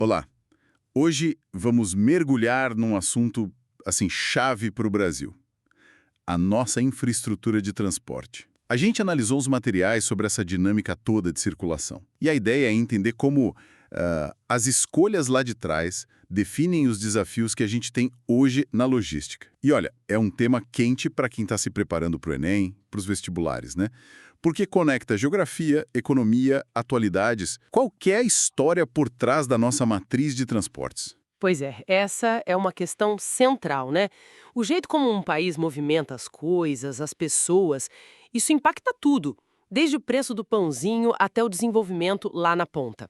Olá, hoje vamos mergulhar num assunto assim chave para o Brasil, a nossa infraestrutura de transporte. A gente analisou os materiais sobre essa dinâmica toda de circulação. E a ideia é entender como as escolhas lá de trás definem os desafios que a gente tem hoje na logística. E olha, é um tema quente para quem está se preparando para o Enem, para os vestibulares, né? Porque conecta geografia, economia, atualidades, qualquer história por trás da nossa matriz de transportes. Pois é, essa é uma questão central, né? O jeito como um país movimenta as coisas, as pessoas, isso impacta tudo, desde o preço do pãozinho até o desenvolvimento lá na ponta.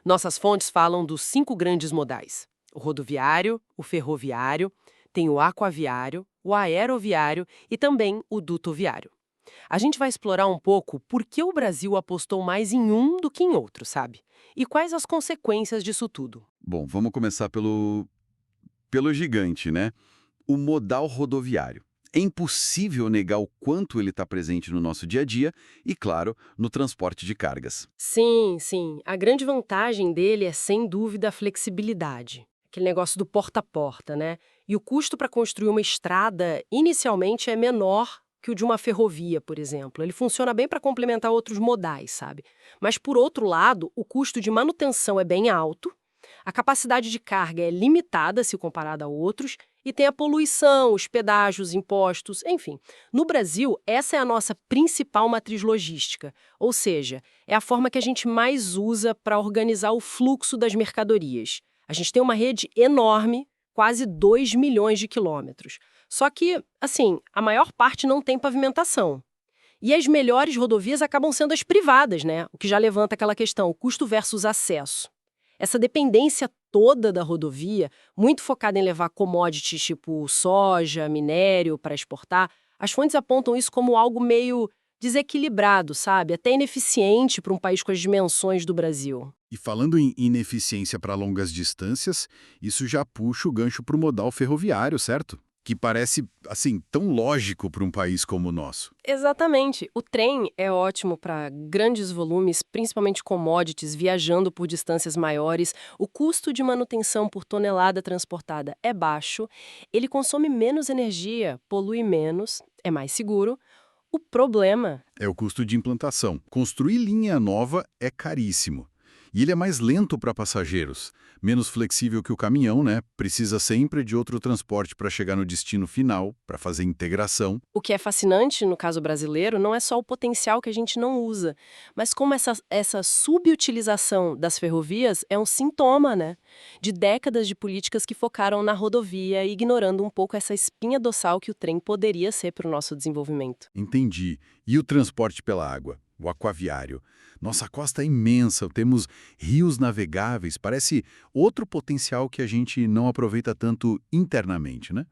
Nossas fontes falam dos 5 grandes modais: o rodoviário, o ferroviário, tem o aquaviário, o aeroviário e também o dutoviário. A gente vai explorar um pouco por que o Brasil apostou mais em um do que em outro, sabe? E quais as consequências disso tudo. Bom, vamos começar pelo gigante, né? O modal rodoviário. É impossível negar o quanto ele está presente no nosso dia a dia e, claro, no transporte de cargas. Sim, sim. A grande vantagem dele é, sem dúvida, a flexibilidade. Aquele negócio do porta a porta, né? E o custo para construir uma estrada, inicialmente, é menor que o de uma ferrovia, por exemplo. Ele funciona bem para complementar outros modais, sabe? Mas, por outro lado, o custo de manutenção é bem alto, a capacidade de carga é limitada se comparada a outros, e tem a poluição, os pedágios, impostos, enfim. No Brasil, essa é a nossa principal matriz logística, ou seja, é a forma que a gente mais usa para organizar o fluxo das mercadorias. A gente tem uma rede enorme, quase 2 milhões de quilômetros. Só que, assim, a maior parte não tem pavimentação. E as melhores rodovias acabam sendo as privadas, né? O que já levanta aquela questão, custo versus acesso. Essa dependência toda da rodovia, muito focada em levar commodities tipo soja, minério para exportar, as fontes apontam isso como algo meio desequilibrado, sabe? Até ineficiente para um país com as dimensões do Brasil. E falando em ineficiência para longas distâncias, isso já puxa o gancho para o modal ferroviário, certo? Que parece, assim, tão lógico para um país como o nosso. Exatamente. O trem é ótimo para grandes volumes, principalmente commodities, viajando por distâncias maiores. O custo de manutenção por tonelada transportada é baixo, ele consome menos energia, polui menos, é mais seguro. O problema. É o custo de implantação. Construir linha nova é caríssimo. E ele é mais lento para passageiros, menos flexível que o caminhão, né? Precisa sempre de outro transporte para chegar no destino final, para fazer integração. O que é fascinante no caso brasileiro não é só o potencial que a gente não usa, mas como essa subutilização das ferrovias é um sintoma, né? De décadas de políticas que focaram na rodovia, ignorando um pouco essa espinha dorsal que o trem poderia ser para o nosso desenvolvimento. Entendi. E o transporte pela água? O aquaviário. Nossa costa é imensa, temos rios navegáveis, parece outro potencial que a gente não aproveita tanto internamente, né?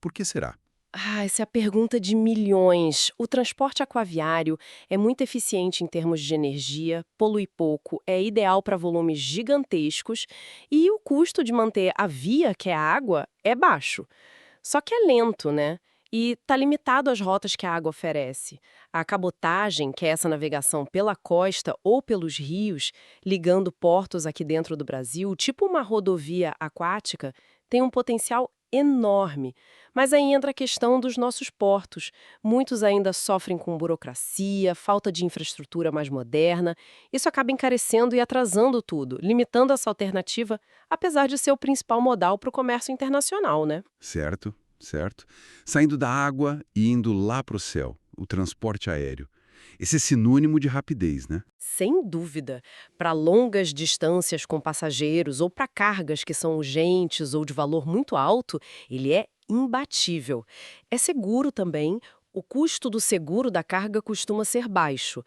Por que será? Ah, essa é a pergunta de milhões. O transporte aquaviário é muito eficiente em termos de energia, polui pouco, é ideal para volumes gigantescos e o custo de manter a via, que é a água, é baixo. Só que é lento, né? E está limitado às rotas que a água oferece. A cabotagem, que é essa navegação pela costa ou pelos rios, ligando portos aqui dentro do Brasil, tipo uma rodovia aquática, tem um potencial enorme. Mas aí entra a questão dos nossos portos. Muitos ainda sofrem com burocracia, falta de infraestrutura mais moderna. Isso acaba encarecendo e atrasando tudo, limitando essa alternativa, apesar de ser o principal modal para o comércio internacional, né? Certo, certo. Saindo da água e indo lá para o céu, o transporte aéreo. Esse é sinônimo de rapidez, né? Sem dúvida. Para longas distâncias com passageiros ou para cargas que são urgentes ou de valor muito alto, ele é imbatível. É seguro também. O custo do seguro da carga costuma ser baixo,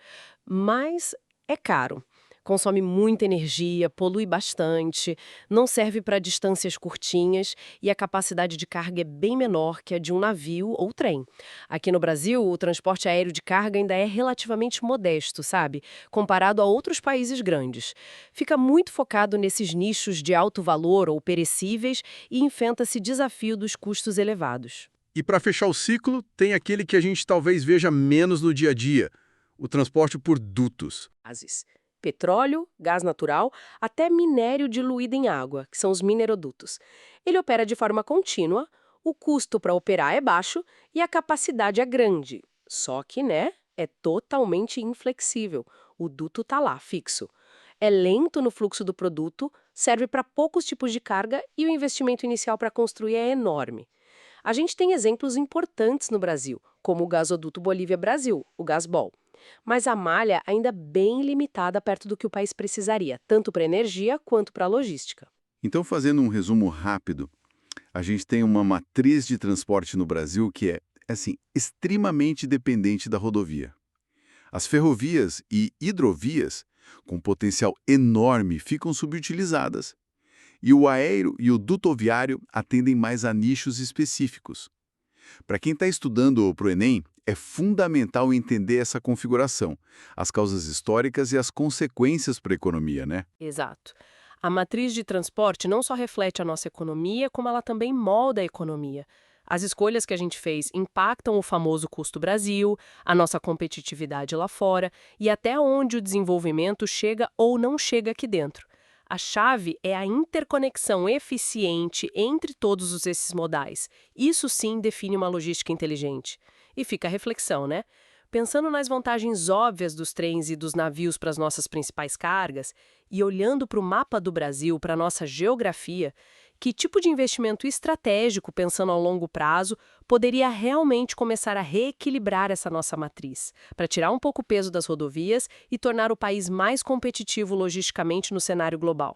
mas é caro. Consome muita energia, polui bastante, não serve para distâncias curtinhas e a capacidade de carga é bem menor que a de um navio ou trem. Aqui no Brasil, o transporte aéreo de carga ainda é relativamente modesto, sabe? Comparado a outros países grandes. Fica muito focado nesses nichos de alto valor ou perecíveis e enfrenta-se desafio dos custos elevados. E para fechar o ciclo, tem aquele que a gente talvez veja menos no dia a dia, o transporte por dutos. Bases. petróleo, gás natural, até minério diluído em água, que são os minerodutos. Ele opera de forma contínua, o custo para operar é baixo e a capacidade é grande. Só que, é totalmente inflexível. O duto está lá, fixo. É lento no fluxo do produto, serve para poucos tipos de carga e o investimento inicial para construir é enorme. A gente tem exemplos importantes no Brasil, como o gasoduto Bolívia-Brasil, o Gasbol. Mas a malha ainda é bem limitada perto do que o país precisaria, tanto para energia quanto para logística. Então, fazendo um resumo rápido, a gente tem uma matriz de transporte no Brasil que é, assim, extremamente dependente da rodovia. As ferrovias e hidrovias, com potencial enorme, ficam subutilizadas. E o aéreo e o dutoviário atendem mais a nichos específicos. Para quem está estudando para o Enem, é fundamental entender essa configuração, as causas históricas e as consequências para a economia, né? Exato. A matriz de transporte não só reflete a nossa economia, como ela também molda a economia. As escolhas que a gente fez impactam o famoso custo Brasil, a nossa competitividade lá fora e até onde o desenvolvimento chega ou não chega aqui dentro. A chave é a interconexão eficiente entre todos esses modais. Isso sim define uma logística inteligente. E fica a reflexão, né? Pensando nas vantagens óbvias dos trens e dos navios para as nossas principais cargas, e olhando para o mapa do Brasil, para a nossa geografia, que tipo de investimento estratégico, pensando ao longo prazo, poderia realmente começar a reequilibrar essa nossa matriz, para tirar um pouco o peso das rodovias e tornar o país mais competitivo logisticamente no cenário global?